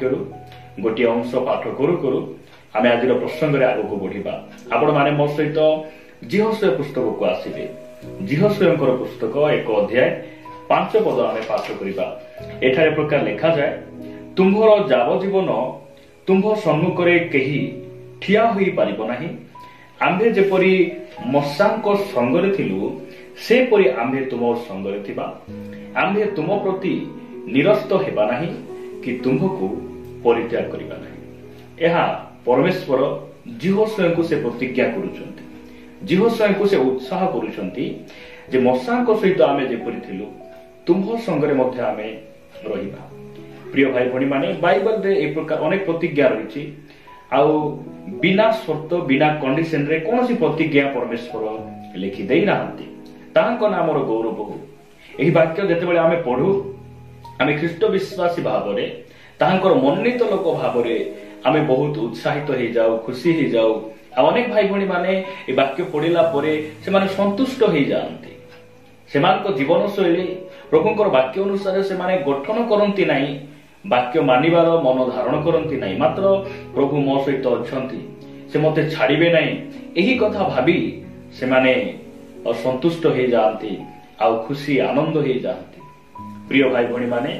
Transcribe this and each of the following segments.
ବାକ୍ୟରୁ ଗୋଟିଏ ଅଂଶ ପାଠ କରୁ କରୁ ଆମେ ଆଜିର ପ୍ରସଙ୍ଗରେ ଆଗକୁ ବଢିବା। ଆପଣ ମାନେ ମୋ ସହିତ ଜିହୋଶୁଆ ପୁସ୍ତକକୁ ଆସିବେ। ଜିହୋଶୁଆଙ୍କର ପୁସ୍ତକ 1 ଅଧ୍ୟାୟ 5 ପଦ ଆମେ ପାଠ କରିବା। ଏଠାରେ ପ୍ରକାର ଲେଖାଯାଏ, ତୁମ୍ଭର ଯାବଜୀବନ ତୁମ୍ଭ ସମ୍ମୁଖରେ କେହି ଠିଆ ହୋଇପାରିବ ନାହିଁ। ଆମ୍ଭେ ଯେପରି ମଶାଙ୍କ ସଙ୍ଗରେ ଥିଲୁ ସେପରି ଆମ୍ଭେ ତୁମ ସଙ୍ଗରେ ଥିବା। ଆମ୍ଭେ ତୁମ ପ୍ରତି ନିରସ୍ତ ହେବା ନାହିଁ କି ତୁମ୍ଭକୁ ପରିତ୍ୟାଗ କରିବା ନାହିଁ। ଏହା ପରମେଶ୍ୱର ଜିହୋଶୁଆଙ୍କୁ ସେ ପ୍ରତିଜ୍ଞା କରୁଛନ୍ତି। ଜିହୋଶୁଆଙ୍କୁ ସେ ଉତ୍ସାହ କରୁଛନ୍ତି ଯେ ମଶାଙ୍କ ସହିତ ଆମେ ଯେପରି ଥିଲୁ ତୁମ୍ଭ ସଙ୍ଗରେ ମଧ୍ୟ ଆମେ ରହିବା। ପ୍ରିୟ ଭାଇ ଭଉଣୀ ମାନେ, ବାଇବଲରେ ଏ ପ୍ରକାର ଅନେକ ପ୍ରତିଜ୍ଞା ରହିଛି। ଆଉ ବିନା ସର୍ତ୍ତ ବିନା କଣ୍ଡିସନରେ କୌଣସି ପ୍ରତିଜ୍ଞା ପରମେଶ୍ୱର ଲେଖି ଦେଇନାହାନ୍ତି। ତାହାଙ୍କ ନାମର ଗୌରବ ହଉ। ଏହି ବାକ୍ୟ ଯେତେବେଳେ ଆମେ ପଢୁ, ଆମେ ଖ୍ରୀଷ୍ଟ ବିଶ୍ୱାସୀ ଭାବରେ ତାହାଙ୍କର ମନୋନୀତ ଲୋକ ଭାବରେ ଆମେ ବହୁତ ଉତ୍ସାହିତ ହେଇଯାଉ, ଖୁସି ହେଇଯାଉ। ଆଉ ଅନେକ ଭାଇ ଭଉଣୀ ମାନେ ଏ ବାକ୍ୟ ପଢିଲା ପରେ ସେମାନେ ସନ୍ତୁଷ୍ଟ ହେଇଯାଆନ୍ତି। ସେମାନଙ୍କ ଜୀବନ ଶୈଳୀ ପ୍ରଭୁଙ୍କର ବାକ୍ୟ ଅନୁସାରେ ସେମାନେ ଗଠନ କରନ୍ତି ନାହିଁ, ବାକ୍ୟ ମାନିବାର ମନ ଧାରଣ କରନ୍ତି ନାହିଁ। ମାତ୍ର ପ୍ରଭୁ ମୋ ସହିତ ଅଛନ୍ତି, ସେ ମତେ ଛାଡିବେ ନାହିଁ, ଏହି କଥା ଭାବି ସେମାନେ ସନ୍ତୁଷ୍ଟ ହେଇଯାଆନ୍ତି ଆଉ ଖୁସି ଆନନ୍ଦ ହେଇଯାଆନ୍ତି। ପ୍ରିୟ ଭାଇ ଭଉଣୀ ମାନେ,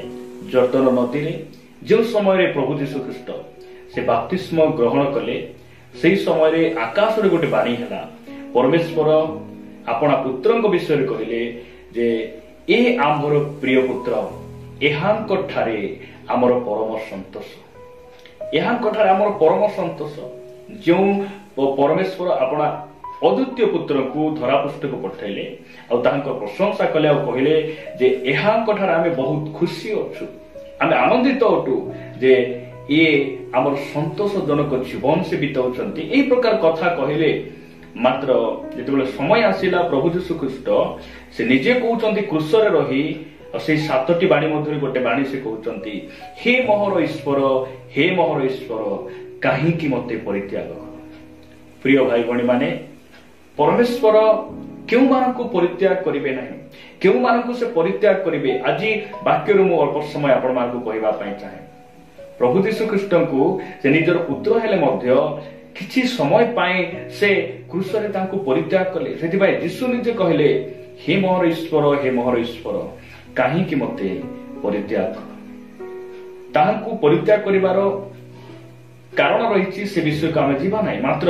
ଜର୍ଦ୍ଦନ ନଦୀରେ ଯେଉଁ ସମୟରେ ପ୍ରଭୁ ଯୀଶୁ ଖ୍ରୀଷ୍ଟ ସେ ବାପ୍ତିସ୍ମ ଗ୍ରହଣ କଲେ, ସେହି ସମୟରେ ଆକାଶରେ ଗୋଟେ ବାଣୀ ହେଲା। ପରମେଶ୍ୱର ଆପଣା ପୁତ୍ରଙ୍କ ବିଷୟରେ କହିଲେ ଯେ ଏ ଆମ୍ଭର ପ୍ରିୟ ପୁତ୍ର, ଏହାଙ୍କ ଠାରେ ଆମର ପରମ ସନ୍ତୋଷ। ଏହାଙ୍କ ଠାରେ ଆମର ପରମ ସନ୍ତୋଷ। ଯେଉଁ ପରମେଶ୍ୱର ଆପଣା ଅଦ୍ୱିତୀୟ ପୁତ୍ରଙ୍କୁ ଧରାପୃଷ୍ଠକୁ ପଠାଇଲେ ଆଉ ତାହାଙ୍କ ପ୍ରଶଂସା କଲେ ଆଉ କହିଲେ ଯେ ଏହାଙ୍କ ଠାରେ ଆମେ ବହୁତ ଖୁସି ଅଛୁ, ଆମେ ଆନନ୍ଦିତ ଅଟୁ ଯେ ଇଏ ଆମର ସନ୍ତୋଷଜନକ ଜୀବନ ସେ ବିତାଉଛନ୍ତି। ଏହି ପ୍ରକାର କଥା କହିଲେ, ମାତ୍ର ଯେତେବେଳେ ସମୟ ଆସିଲା ପ୍ରଭୁ ଯୀଶୁ ଖ୍ରୀଷ୍ଟ ସେ ନିଜେ କହୁଛନ୍ତି କ୍ରୁଶରେ ରହି, ଆଉ ସେଇ 7ଟି ବାଣୀ ମଧ୍ୟରେ ଗୋଟେ ବାଣୀ ସେ କହୁଛନ୍ତି, ହେ ମୋହର ଈଶ୍ୱର, ହେ ମୋହର ଈଶ୍ୱର, କାହିଁକି ମତେ ପରିତ୍ୟାଗ କର। ପ୍ରିୟ ଭାଇ ଭଉଣୀ ମାନେ, ପରମେଶ୍ୱର କେଉଁମାନଙ୍କୁ ପରିତ୍ୟାଗ କରିବେ ନାହିଁ, କେଉଁମାନଙ୍କୁ ସେ ପରିତ୍ୟାଗ କରିବେ। ଆଜି ବାକ୍ୟରୁ ମୁଁ ଅଳ୍ପ ସମୟ ଆପଣମାନଙ୍କୁ କହିବା ପାଇଁ ଚାହେଁ। ପ୍ରଭୁ ଯୀଶୁ ଖ୍ରୀଷ୍ଟଙ୍କୁ ସେ ନିଜର ପୁତ୍ର ହେଲେ ମଧ୍ୟ କିଛି ସମୟ ପାଇଁ ସେ କ୍ରୁଶରେ ତାଙ୍କୁ ପରିତ୍ୟାଗ କଲେ। ସେଥିପାଇଁ ଯୀଶୁ ନିଜେ କହିଲେ, ହେ ମୋହର ଈଶ୍ୱର, ହେ ମୋହର ଈଶ୍ୱର, କାହିଁକି ମତେ ପରିତ୍ୟାଗ କର। ତାହାଙ୍କୁ ପରିତ୍ୟାଗ କରିବାର କାରଣ ରହିଛି, ସେ ବିଷୟକୁ ଆମେ ଯିବା ନାହିଁ। ମାତ୍ର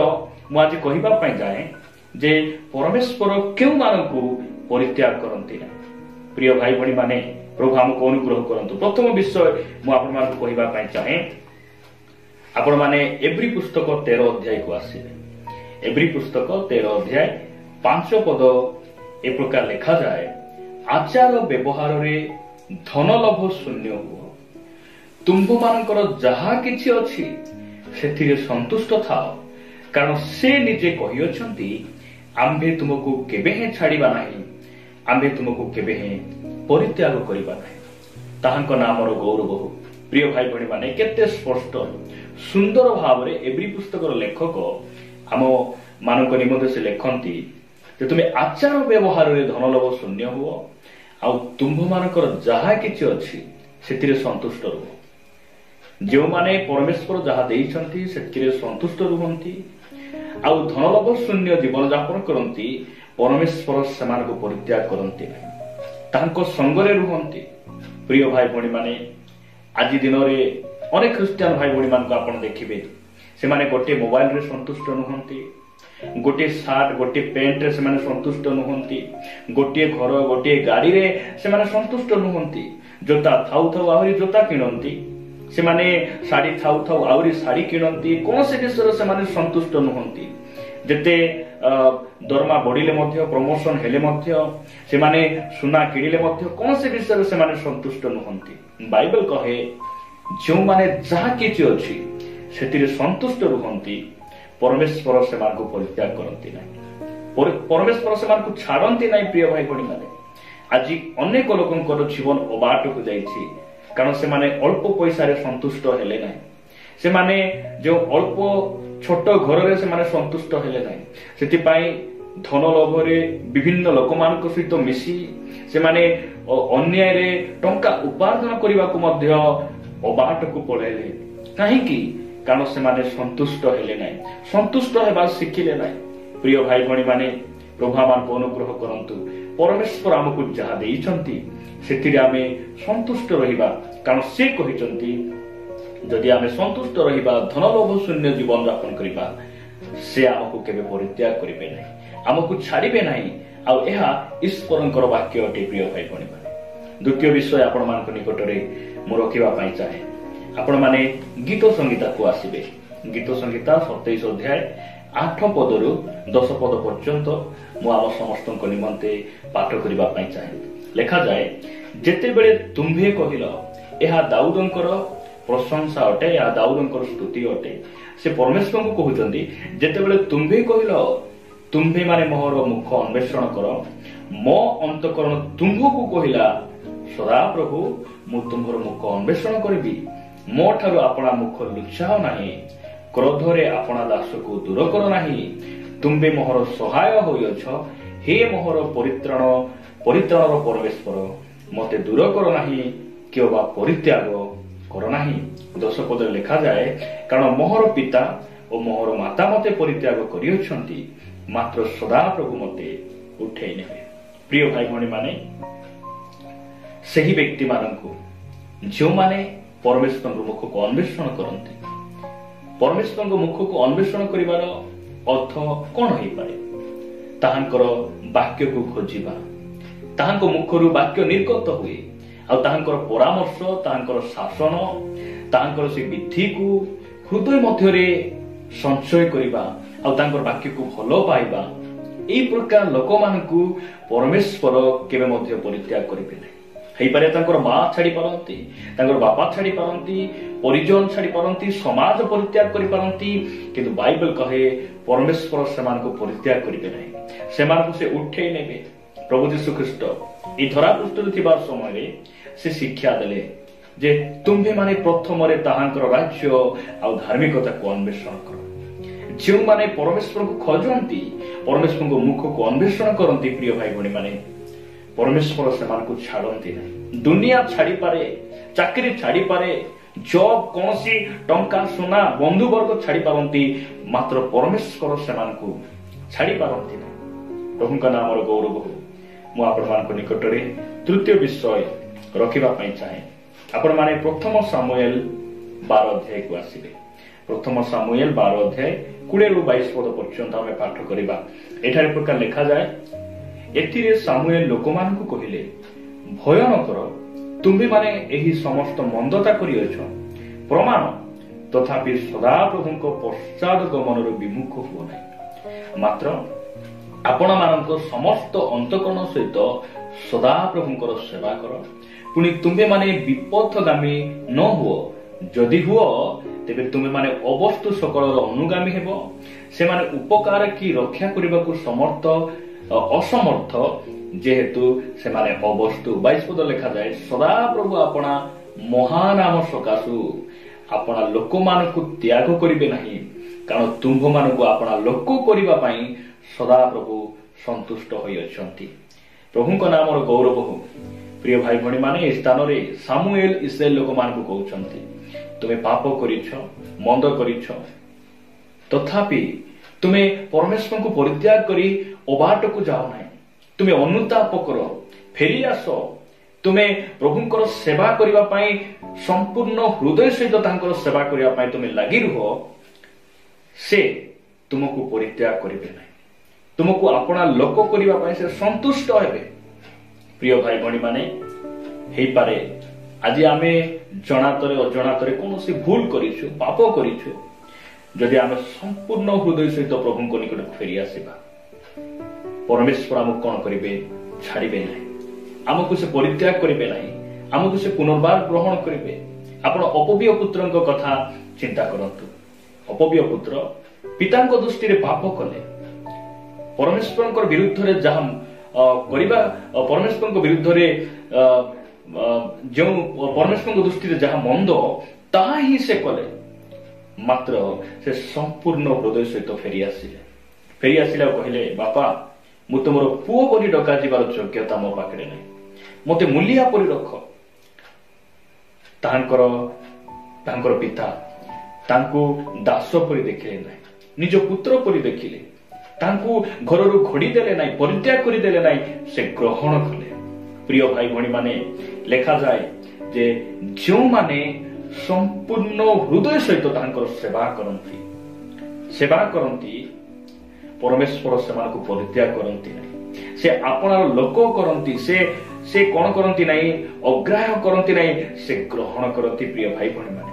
ମୁଁ ଆଜି କହିବା ପାଇଁ ଚାହେଁ ଯେ ପରମେଶ୍ୱର କେଉଁମାନଙ୍କୁ ପରିତ୍ୟାଗ କରନ୍ତି ନାହିଁ। ପ୍ରିୟ ଭାଇ ଭଉଣୀ ମାନେ, ପ୍ରଭୁ ଆମକୁ ଅନୁଗ୍ରହ କରନ୍ତୁ। ପ୍ରଥମ ବିଷୟ ମୁଁ ଆପଣମାନଙ୍କୁ କହିବା ପାଇଁ ଚାହେଁ, ଆପଣମାନେ ଏବ୍ରୀ ପୁସ୍ତକ 13 ଅଧ୍ୟାୟକୁ ଆସିବେ। ଏବ୍ରୀ ପୁସ୍ତକ 13 ଅଧ୍ୟାୟ 5 ପଦ ଏ ପ୍ରକାର ଲେଖାଯାଏ, ଆଚାର ବ୍ୟବହାରରେ ଧନଲୋଭ ଶୂନ୍ୟ ହୁଅ। ତୁମ୍ଭମାନଙ୍କର ଯାହା କିଛି ଅଛି ସେଥିରେ ସନ୍ତୁଷ୍ଟ ଥାଅ, କାରଣ ସେ ନିଜେ କହିଅଛନ୍ତି, ଆମ୍ଭେ ତୁମକୁ କେବେ ହେଁ ଛାଡ଼ିବା ନାହିଁ, ଆମ୍ଭେ ତୁମକୁ କେବେ ହେଁ ପରିତ୍ୟାଗ କରିବା ନାହିଁ। ତାହାଙ୍କ ନାମର ଗୌରବ ହଉ। ପ୍ରିୟ ଭାଇ ଭଉଣୀ ମାନେ, କେତେ ସ୍ପଷ୍ଟ ସୁନ୍ଦର ଭାବରେ ଏବ୍ରୀ ପୁସ୍ତକର ଲେଖକ ଆମ ମାନଙ୍କ ନିମନ୍ତେ ସେ ଲେଖନ୍ତି ଯେ ତୁମେ ଆଚାର ବ୍ୟବହାରରେ ଧନଲୋଭ ଶୂନ୍ୟ ହୁଅ, ଆଉ ତୁମ୍ଭମାନଙ୍କର ଯାହା କିଛି ଅଛି ସେଥିରେ ସନ୍ତୁଷ୍ଟ ରୁହ। ଯେଉଁମାନେ ପରମେଶ୍ୱର ଯାହା ଦେଇଛନ୍ତି ସେଥିରେ ସନ୍ତୁଷ୍ଟ ରୁହନ୍ତି ଆଉ ଧନଲୋଭ ଶୂନ୍ୟ ଜୀବନ ଯାପନ କରନ୍ତି, ପରମେଶ୍ୱର ସେମାନଙ୍କୁ ପରିତ୍ୟାଗ କରନ୍ତି ନାହିଁ, ତାଙ୍କ ସଙ୍ଗରେ ରୁହନ୍ତି। ପ୍ରିୟ ଭାଇ ଭଉଣୀ ମାନେ, ଆଜି ଦିନରେ ଅନେକ ଖ୍ରୀଷ୍ଟିଆନ ଭାଇ ଭଉଣୀ ମାନଙ୍କୁ ଆପଣ ଦେଖିବେ, ସେମାନେ ଗୋଟିଏ ମୋବାଇଲରେ ସନ୍ତୁଷ୍ଟ ନୁହନ୍ତି, ଗୋଟିଏ ସାର୍ଟ ଗୋଟିଏ ପ୍ୟାଣ୍ଟରେ ସେମାନେ ସନ୍ତୁଷ୍ଟ ନୁହନ୍ତି, ଗୋଟିଏ ଘର ଗୋଟିଏ ଗାଡିରେ ସେମାନେ ସନ୍ତୁଷ୍ଟ ନୁହନ୍ତି। ଜୋତା ଥାଉ ଥାଉ ଆହୁରି ଜୋତା କିଣନ୍ତି, ସେମାନେ ଶାଢୀ ଥାଉ ଥାଉ ଆହୁରି ଶାଢୀ କିଣନ୍ତି। କୌଣସି ବିଷୟରେ ସେମାନେ ସନ୍ତୁଷ୍ଟ ନୁହନ୍ତି। ଯେତେ ଦରମା ବଢିଲେ ମଧ୍ୟ, ପ୍ରମୋସନ ହେଲେ ମଧ୍ୟ, ସେମାନେ ସୁନା କିଣିଲେ ମଧ୍ୟ କୌଣସି ବିଷୟରେ ସେମାନେ ସନ୍ତୁଷ୍ଟ ନୁହନ୍ତି। ବାଇବେଲ କହେ, ଯେଉଁମାନେ ଯାହା କିଛି ଅଛି ସେଥିରେ ସନ୍ତୁଷ୍ଟ ରୁହନ୍ତି, ପରମେଶ୍ୱର ସେମାନଙ୍କୁ ପରିତ୍ୟାଗ କରନ୍ତି ନାହିଁ, ପରମେଶ୍ୱର ସେମାନଙ୍କୁ ଛାଡନ୍ତି ନାହିଁ। ପ୍ରିୟ ଭାଇ ଭଉଣୀ ମାନେ, ଆଜି ଅନେକ ଲୋକଙ୍କର ଜୀବନ ଅବାଟକୁ ଯାଇଛି, କାରଣ ସେମାନେ ଅଳ୍ପ ପଇସାରେ ସନ୍ତୁଷ୍ଟ ହେଲେ ନାହିଁ। ସେମାନେ ଯେଉଁ ଅଳ୍ପ ଛୋଟ ଘରରେ ସେମାନେ ସନ୍ତୁଷ୍ଟ ହେଲେ ନାହିଁ, ସେଥିପାଇଁ ଧନ ଲୋଭରେ ବିଭିନ୍ନ ଲୋକମାନଙ୍କ ସହିତ ମିଶି ସେମାନେ ଅନ୍ୟାୟରେ ଟଙ୍କା ଉପାର୍ଜନ କରିବାକୁ ମଧ୍ୟ ଅବାଟକୁ ପଳେଇଲେ। କାହିଁକି? କାରଣ ସେମାନେ ସନ୍ତୁଷ୍ଟ ହେଲେ ନାହିଁ, ସନ୍ତୁଷ୍ଟ ହେବା ଶିଖିଲେ ନାହିଁ। ପ୍ରିୟ ଭାଇ ଭଉଣୀ ମାନେ, ପ୍ରଭୁ ଆମକୁ ଅନୁଗ୍ରହ କରନ୍ତୁ। ପରମେଶ୍ୱର ଆମକୁ ଯାହା ଦେଇଛନ୍ତି ସେଥିରେ ଆମେ ସନ୍ତୁଷ୍ଟ ରହିବା, କାରଣ ସେ କହିଛନ୍ତି ଯଦି ଆମେ ସନ୍ତୁଷ୍ଟ ରହିବା, ଧନଲୋଭ ଶୂନ୍ୟ ଜୀବନ ଯାପନ କରିବା, ସେ ଆମକୁ କେବେ ପରିତ୍ୟାଗ କରିବେ ନାହିଁ, ଆମକୁ ଛାଡ଼ିବେ ନାହିଁ। ଆଉ ଏହା ଈଶ୍ୱରଙ୍କର ବାକ୍ୟ ଅଟେ। ପ୍ରିୟ ଭାଇ ଭଉଣୀ ମାନେ, ଦ୍ୱିତୀୟ ବିଷୟ ଆପଣମାନଙ୍କ ନିକଟରେ ମୁଁ ରଖିବା ପାଇଁ ଚାହେଁ। ଆପଣମାନେ ଗୀତ ସଂହିତାକୁ ଆସିବେ। ଗୀତ ସଂହିତା 27 ଅଧ୍ୟାୟ 8 ପଦରୁ 10 ପଦ ପର୍ଯ୍ୟନ୍ତ ମୁଁ ଆମ ସମସ୍ତଙ୍କ ନିମନ୍ତେ ପାଠ କରିବା ପାଇଁ ଚାହେଁ। ଲେଖାଯାଏ, ଯେତେବେଳେ ତୁମ୍ଭେ କହିଲ, ଏହା ଦାଉଦଙ୍କର ପ୍ରଶଂସା ଅଟେ, ଏହା ଦାଉଦଙ୍କର ସ୍ତୁତି ଅଟେ। ସେ ପରମେଶ୍ୱରଙ୍କୁ କହୁଛନ୍ତି, ଯେତେବେଳେ ତୁମ୍ଭେ କହିଲ, ତୁମ୍ଭେ ମାନେ ମୋର ମୁଖ ଅନ୍ୱେଷଣ କର, ମୋ ଅନ୍ତଃକରଣ ତୁମ୍ଭକୁ କହିଲା, ସଦାପ୍ରଭୁ ମୁଁ ତୁମ୍ଭର ମୁଖ ଅନ୍ୱେଷଣ କରିବି। ମୋ ଠାରୁ ଆପଣା ମୁଖ ଲୁଚାଅ ନାହିଁ, କ୍ରୋଧରେ ଆପଣା ଦାସକୁ ଦୂର କର ନାହିଁ। ତୁମ୍ଭେ ମୋହର ସହାୟ ହୋଇଅଛ, ହେ ମୋହର ପରିତ୍ରାଣର ପରମେଶ୍ୱର, ମତେ ଦୂର କର ନାହିଁ, କେଉ ବା ପରିତ୍ୟାଗ କର ନାହିଁ। 10 ପଦରେ ଲେଖାଯାଏ, କାରଣ ମୋହର ପିତା ଓ ମୋହର ମାତା ମତେ ପରିତ୍ୟାଗ କରିଅଛନ୍ତି, ମାତ୍ର ସଦାପ୍ରଭୁ ମତେ ଉଠେଇ ନେବେ। ପ୍ରିୟ ଭାଇ ଭଉଣୀ ମାନେ, ସେହି ବ୍ୟକ୍ତିମାନଙ୍କୁ ଯେଉଁମାନେ ପରମେଶ୍ୱରଙ୍କ ମୁଖକୁ ଅନ୍ୱେଷଣ କରନ୍ତି। ପରମେଶ୍ୱରଙ୍କ ମୁଖକୁ ଅନ୍ୱେଷଣ କରିବାର ଅର୍ଥ କଣ ହେଇପାରେ? ତାହାଙ୍କର ବାକ୍ୟକୁ ଖୋଜିବା, ତାହାଙ୍କ ମୁଖରୁ ବାକ୍ୟ ନିର୍ଗତ ହୁଏ, ଆଉ ତାହାଙ୍କର ପରାମର୍ଶ, ତାହାଙ୍କର ଶାସନ, ତାହାଙ୍କର ସେ ବିଧିକୁ ହୃଦୟ ମଧ୍ୟରେ ସଞ୍ଚୟ କରିବା, ଆଉ ତାଙ୍କର ବାକ୍ୟକୁ ଭଲ ପାଇବା। ଏହି ପ୍ରକାର ଲୋକମାନଙ୍କୁ ପରମେଶ୍ୱର କେବେ ମଧ୍ୟ ପରିତ୍ୟାଗ କରିବେ ନାହିଁ। ହେଇପାରେ ତାଙ୍କର ମା ଛାଡ଼ି ପାରନ୍ତି, ତାଙ୍କର ବାପା ଛାଡ଼ି ପାରନ୍ତି, ପରିଜନ ଛାଡ଼ି ପାରନ୍ତି, ସମାଜ ପରିତ୍ୟାଗ କରିପାରନ୍ତି, କିନ୍ତୁ ବାଇବେଲ କହେ ପରମେଶ୍ୱର ସେମାନଙ୍କୁ ପରିତ୍ୟାଗ କରିବେ ନାହିଁ, ସେମାନଙ୍କୁ ସେ ଉଠେଇ ନେବେ। ପ୍ରଭୁ ଯୀଶୁ ଖ୍ରୀଷ୍ଟ ଏହି ଧରାପୃଷ୍ଠରେ ଥିବା ସମୟରେ ସେ ଶିକ୍ଷା ଦେଲେ ଯେ ତୁମ୍ଭେ ମାନେ ପ୍ରଥମରେ ତାହାଙ୍କର ରାଜ୍ୟ ଆଉ ଧାର୍ମିକତାକୁ ଅନ୍ୱେଷଣ କର। ଯେଉଁମାନେ ପରମେଶ୍ୱରଙ୍କୁ ଖୋଜନ୍ତି, ପରମେଶ୍ୱରଙ୍କ ମୁଖକୁ ଅନ୍ୱେଷଣ କରନ୍ତି, ପ୍ରିୟ ଭାଇ ଭଉଣୀ ମାନେ, ପରମେଶ୍ୱର ସେମାନଙ୍କୁ ଛାଡ଼ନ୍ତି ନାହିଁ। ଦୁନିଆ ଛାଡ଼ିପାରେ, ଚାକିରି ଛାଡ଼ିପାରେ, ଜବ୍, କୌଣସି ଟଙ୍କା ସୁନା ବନ୍ଧୁବର୍ଗ ଛାଡ଼ି ପାରନ୍ତି, ମାତ୍ର ପରମେଶ୍ୱର ସେମାନଙ୍କୁ ଛାଡ଼ି ପାରନ୍ତି ନାହିଁ। ପ୍ରଭୁଙ୍କ ନାମର ଗୌରବ ହଉ। ମୁଁ ଆପଣମାନଙ୍କ ନିକଟରେ ତୃତୀୟ ବିଷୟ ରଖିବା ପାଇଁ ଚାହେଁ। ଆପଣମାନେ ପ୍ରଥମ ସାମୁଏଲ 12 ଅଧ୍ୟାୟକୁ ଆସିବେ। ପ୍ରଥମ ସାମୁଏଲ 12 ଅଧ୍ୟାୟ 20ରୁ 22 ପଦ ପର୍ଯ୍ୟନ୍ତ ଆମେ ପାଠ କରିବା। ଏଠାରେ ପ୍ରକାର ଲେଖାଯାଏ, ଏଥିରେ ସାମୁଏଲ ଲୋକମାନଙ୍କୁ କହିଲେ, ଭୟ ନ କର, ତୁମ୍ଭେମାନେ ଏହି ସମସ୍ତ ମନ୍ଦତା କରିଅଛ ପ୍ରମାଣ, ତଥାପି ସଦାପ୍ରଭୁଙ୍କ ପଶ୍ଚାତ ଗମନରୁ ବିମୁଖ ହୁଅ ନାହିଁ, ମାତ୍ର ଆପଣମାନଙ୍କ ସମସ୍ତ ଅନ୍ତଃକରଣ ସହିତ ସଦାପ୍ରଭୁଙ୍କର ସେବା କର। ପୁଣି ତୁମ୍ଭେମାନେ ବିପଥଗାମୀ ନ ହୁଅ, ଯଦି ହୁଅ ତେବେ ତୁମେମାନେ ଅବସ୍ତୁ ସକଳର ଅନୁଗାମୀ ହେବ। ସେମାନେ ଉପକାର କି ରକ୍ଷା କରିବାକୁ ଅସମର୍ଥ, ଯେହେତୁ ସେମାନେ ଅବସ୍ତୁ। 22 ପଦ ଲେଖାଯାଏ, ସଦାପ୍ରଭୁ ଆପଣା ମହାନାମ ସକାଶୁ ଆପଣା ଲୋକମାନଙ୍କୁ ତ୍ୟାଗ କରିବେ ନାହିଁ, କାରଣ ତୁମ୍ଭମାନଙ୍କୁ ଆପଣା ଲୋକ କରିବା ପାଇଁ ସଦାପ୍ରଭୁ ସନ୍ତୁଷ୍ଟ ହୋଇଅଛନ୍ତି। ପ୍ରଭୁଙ୍କ ନାମର ଗୌରବ ହଉ। ପ୍ରିୟ ଭାଇ ଭଉଣୀ ମାନେ, ଏହି ସ୍ଥାନରେ ସାମୁଏଲ ଇସ୍ରାଏଲ ଲୋକମାନଙ୍କୁ କହୁଛନ୍ତି, ତୁମେ ପାପ କରିଛ, ମନ୍ଦ କରିଛ, ତଥାପି ତୁମେ ପରମେଶ୍ୱରଙ୍କୁ ପରିତ୍ୟାଗ କରି ଅବାଟକୁ ଯାଅ ନାହିଁ। ତୁମେ ଅନୁତାପ କର, ଫେରି ଆସ, ତୁମେ ପ୍ରଭୁଙ୍କର ସେବା କରିବା ପାଇଁ ସମ୍ପୂର୍ଣ୍ଣ ହୃଦୟ ସହିତ ତାଙ୍କର ସେବା କରିବା ପାଇଁ ତୁମେ ଲାଗି ରୁହ। ସେ ତୁମକୁ ପରିତ୍ୟାଗ କରିବେ ନାହିଁ, ତୁମକୁ ଆପଣା ଲୋକ କରିବା ପାଇଁ ସେ ସନ୍ତୁଷ୍ଟ ହେବେ। ପ୍ରିୟ ଭାଇ ଭଉଣୀ ମାନେ, ହେଇପାରେ ଆଜି ଆମେ ଜଣାତରେ ଅଜଣାତରେ କୌଣସି ଭୁଲ କରିଛୁ, ପାପ କରିଛୁ। ଯଦି ଆମେ ସମ୍ପୂର୍ଣ୍ଣ ହୃଦୟ ସହିତ ପ୍ରଭୁଙ୍କ ନିକଟକୁ ଫେରି ଆସିବା, ପରମେଶ୍ୱର ଆମକୁ କଣ କରିବେ? ଛାଡ଼ିବେ ନାହିଁ, ଆମକୁ ସେ ପରିତ୍ୟାଗ କରିବେ ନାହିଁ, ଆମକୁ ସେ ପୁନର୍ବାର ଗ୍ରହଣ କରିବେ। ଆପଣ ଅପବିୟ ପୁତ୍ରଙ୍କ କଥା ଚିନ୍ତା କରନ୍ତୁ। ଅପବିୟ ପୁତ୍ର ପିତାଙ୍କ ଦୃଷ୍ଟିରେ ପାପ କଲେ, ପରମେଶ୍ୱରଙ୍କ ବିରୁଦ୍ଧରେ ଯାହା କରିବା, ପରମେଶ୍ୱରଙ୍କ ବିରୁଦ୍ଧରେ ଯେଉଁ ପରମେଶ୍ୱରଙ୍କ ଦୃଷ୍ଟିରେ ଯାହା ମନ୍ଦ, ତାହା ହିଁ ସେ କଲେ। ମାତ୍ର ସେ ସମ୍ପୂର୍ଣ୍ଣ ହୃଦୟ ସହିତ ଫେରି ଆସିଲେ ଆଉ କହିଲେ, ବାପା, ମୁଁ ତୁମର ପୁଅ ବୋଲି ଡକାଯିବାର ଯୋଗ୍ୟତା ମୋ ପାଖରେ ନାହିଁ, ମତେ ମୂଲିଆ ପରି ରଖ। ତାଙ୍କର ପିତା ତାଙ୍କୁ ଦାସ ପରି ଦେଖିଲେ ନାହିଁ, ନିଜ ପୁତ୍ର ପରି ଦେଖିଲେ, ତାଙ୍କୁ ଘରରୁ ଘୋଡ଼ି ଦେଲେ ନାହିଁ, ପରିତ୍ୟାଗ କରିଦେଲେ ନାହିଁ, ସେ ଗ୍ରହଣ କଲେ। ପ୍ରିୟ ଭାଇ ଭଉଣୀ ମାନେ, ଲେଖାଯାଏ ଯେ ଯେଉଁମାନେ ସମ୍ପୂର୍ଣ୍ଣ ହୃଦୟ ସହିତ ତାଙ୍କର ସେବା କରନ୍ତି ପରମେଶ୍ୱର ସେମାନଙ୍କୁ ପରିତ୍ୟାଗ କରନ୍ତି ନାହିଁ। ସେ ଆପଣାର ଲୋକ କରନ୍ତି, ସେ କଣ କରନ୍ତି ନାହିଁ, ଅଗ୍ରାହ୍ୟ କରନ୍ତି ନାହିଁ, ସେ ଗ୍ରହଣ କରନ୍ତି। ପ୍ରିୟ ଭାଇ ଭଉଣୀ ମାନେ,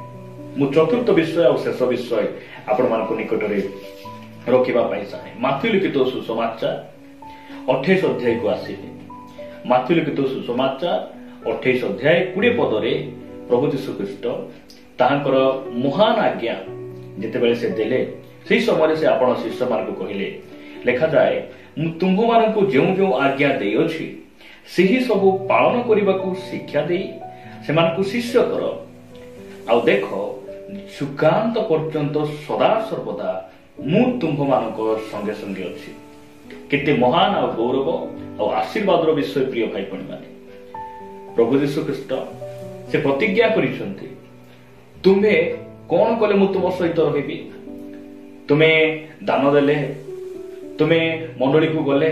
ମୁଁ ଚତୁର୍ଥ ବିଷୟ ଆଉ ଶେଷ ବିଷୟ ଆପଣମାନଙ୍କ ନିକଟରେ ରଖିବା ପାଇଁ ଚାହେଁ। ମାଥ୍ୟୁ ଲିଖିତ ସୁସମାଚାର 28 ଅଧ୍ୟାୟକୁ ଆସିଲେ। ମାଥ୍ୟୁ ଲିଖିତ ସୁସମାଚାର 28 ଅଧ୍ୟାୟ 20 ପଦରେ ପ୍ରଭୁ ଯୀଶୁଖ୍ରୀଷ୍ଟ ତାହାଙ୍କର ମହାନ ଆଜ୍ଞା ଯେତେବେଳେ ସେ ଦେଲେ, ସେହି ସମୟରେ ସେ ଆପଣ ଶିଷ୍ୟମାନଙ୍କୁ କହିଲେ, ଲେଖାଯାଏ, ମୁଁ ତୁମ୍ଭମାନଙ୍କୁ ଯେଉଁ ଯେଉଁ ଆଜ୍ଞା ଦେଇଅଛି ସେହି ସବୁ ପାଳନ କରିବାକୁ ଶିକ୍ଷା ଦେଇ ସେମାନଙ୍କୁ ଶିଷ୍ୟ କର। ଆଉ ଦେଖ, ଯୁଗାନ୍ତ ପର୍ଯ୍ୟନ୍ତ ସଦା ସର୍ବଦା ମୁଁ ତୁମ୍ଭମାନଙ୍କ ସଙ୍ଗେ ସଙ୍ଗେ ଅଛି। କେତେ ମହାନ ଆଉ ଗୌରବ ଆଉ ଆଶୀର୍ବାଦର ବିଷୟ ପ୍ରିୟ ଭାଇ ଭଉଣୀ ମାନେ। ପ୍ରଭୁ ଯୀଶୁଖ୍ରୀଷ୍ଟ ସେ ପ୍ରତିଜ୍ଞା କରିଛନ୍ତି, ତୁମେ କଣ କଲେ ମୁଁ ତୁମ ସହିତ ରହିବି? ତୁମେ ଦାନ ଦେଲେ, ତୁମେ ମଣ୍ଡଳୀକୁ ଗଲେ,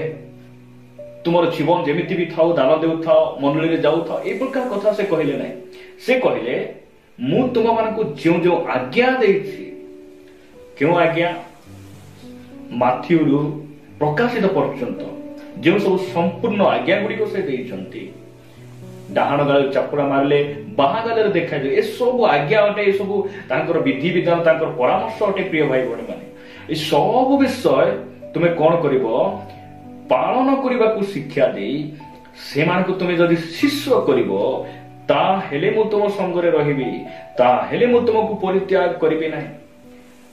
ତୁମର ଜୀବନ ଯେମିତି ବି ଥାଉ ଦାନ ଦେଉଥାଅ, ମଣ୍ଡଳୀରେ ଯାଉଥାଅ, এই ପ୍ରକାର କଥା ସେ କହିଲେ ନାହିଁ। ସେ କହିଲେ, ମୁଁ ତୁମମାନଙ୍କୁ ଯେଉଁ ଯେଉଁ ଆଜ୍ଞା ଦେଇଛି, କେଉଁ ଆଜ୍ଞା? ମାଥ୍ୟୁରୁ ପ୍ରକାଶିତ ପର୍ଯ୍ୟନ୍ତ ଯେଉଁ ସବୁ ସମ୍ପୂର୍ଣ୍ଣ ଆଜ୍ଞା ଗୁଡ଼ିକ ସେ ଦେଇଛନ୍ତି, ଡାହାଣ ଗାଳରେ ଚାପୁଡ଼ା ମାରିଲେ ବାହା ଗାଳରେ ଦେଖାଯାଏ, ଏସବୁ ଆଜ୍ଞା ଅଟେ, ଏସବୁ ତାଙ୍କର ବିଧିବିଧାନ, ତାଙ୍କର ପରାମର୍ଶ ଅଟେ। ପ୍ରିୟ ଭାଇ ଭଉଣୀ ମାନେ, ଏ ସବୁ ବିଷୟ ତୁମେ କଣ କରିବ? ପାଳନ କରିବାକୁ ଶିକ୍ଷା ଦେଇ ସେମାନଙ୍କୁ ତୁମେ ଯଦି ଶିଷ୍ୟ କରିବ, ତାହେଲେ ମୁଁ ତୁମ ସଙ୍ଗରେ ରହିବି, ତାହେଲେ ମୁଁ ତୁମକୁ ପରିତ୍ୟାଗ କରିବି ନାହିଁ।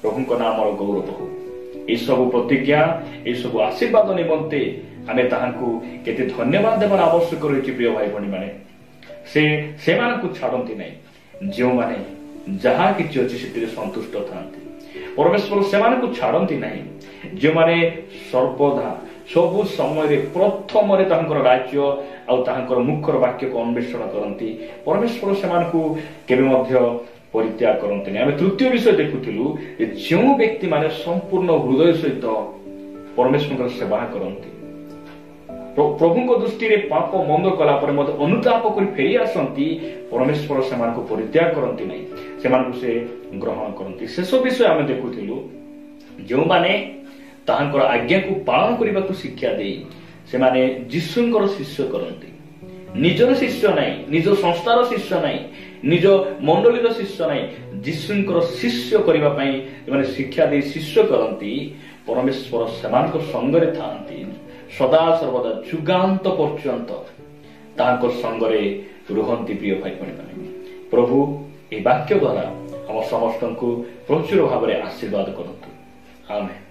ପ୍ରଭୁଙ୍କ ନାମର ଗୌରବ ହଉ। ଏସବୁ ପ୍ରତିଜ୍ଞା, ଏସବୁ ଆଶୀର୍ବାଦ ନିମନ୍ତେ ଆମେ ତାହାଙ୍କୁ କେତେ ଧନ୍ୟବାଦ ଦେବାର ଆବଶ୍ୟକ ରହିଛି। ପ୍ରିୟ ଭାଇ ଭଉଣୀ ମାନେ, ସେମାନଙ୍କୁ ଛାଡ଼ନ୍ତି ନାହିଁ, ଯେଉଁମାନେ ଯାହା କିଛି ଅଛି ସେଥିରେ ସନ୍ତୁଷ୍ଟ ଥାନ୍ତି। ପରମେଶ୍ୱର ସେମାନଙ୍କୁ ଛାଡ଼ନ୍ତି ନାହିଁ, ଯେଉଁମାନେ ସର୍ବଦା ସବୁ ସମୟରେ ପ୍ରଥମରେ ତାଙ୍କର ରାଜ୍ୟ ଆଉ ତାଙ୍କର ମୁଖର ବାକ୍ୟକୁ ଅନ୍ୱେଷଣ କରନ୍ତି। ପରମେଶ୍ୱର ସେମାନଙ୍କୁ କେବେ ମଧ୍ୟ ପରିତ୍ୟାଗ କରନ୍ତିନି। ଆମେ ତୃତୀୟ ବିଷୟ ଦେଖୁଥିଲୁ ଯେ ଯେଉଁ ବ୍ୟକ୍ତିମାନେ ସମ୍ପୂର୍ଣ୍ଣ ହୃଦୟ ସହିତ ପରମେଶ୍ୱରଙ୍କର ସେବା କରନ୍ତି, ପ୍ରଭୁଙ୍କ ଦୃଷ୍ଟିରେ ପାପ ମନ୍ଦ କଲା ପରେ ମଧ୍ୟ ଅନୁତାପ କରି ଫେରି ଆସନ୍ତି, ପରମେଶ୍ୱର ସେମାନଙ୍କୁ ପରିତ୍ୟାଗ କରନ୍ତି ନାହିଁ, ସେମାନଙ୍କୁ ସେ ଗ୍ରହଣ କରନ୍ତି। ଶେଷ ବିଷୟ ଆମେ ଦେଖୁଥିଲୁ, ଯେଉଁମାନେ ତାହାଙ୍କର ଆଜ୍ଞାକୁ ପାଳନ କରିବାକୁ ଶିକ୍ଷା ଦେଇ ସେମାନେ ଯୀଶୁଙ୍କର ଶିଷ୍ୟ କରନ୍ତି। ନିଜର ଶିଷ୍ୟ ନାହିଁ, ନିଜ ସଂସ୍ଥାର ଶିଷ୍ୟ ନାହିଁ, ନିଜ ମଣ୍ଡଳୀର ଶିଷ୍ୟ ନାହିଁ, ଯୀଶୁଙ୍କର ଶିଷ୍ୟ କରିବା ପାଇଁ ସେମାନେ ଶିକ୍ଷା ଦେଇ ଶିଷ୍ୟ କରନ୍ତି। ପରମେଶ୍ୱର ସେମାନଙ୍କ ସଙ୍ଗରେ ଥାନ୍ତି, ସଦା ସର୍ବଦା ଯୁଗାନ୍ତ ପର୍ଯ୍ୟନ୍ତ ତାଙ୍କ ସଙ୍ଗରେ ରୁହନ୍ତି। ପ୍ରିୟ ଭାଇ ଭଉଣୀମାନେ, ପ୍ରଭୁ ଏହି ବାକ୍ୟ ଦ୍ୱାରା ଆମ ସମସ୍ତଙ୍କୁ ପ୍ରଚୁର ଭାବରେ ଆଶୀର୍ବାଦ କରନ୍ତୁ। ଆମେନ୍।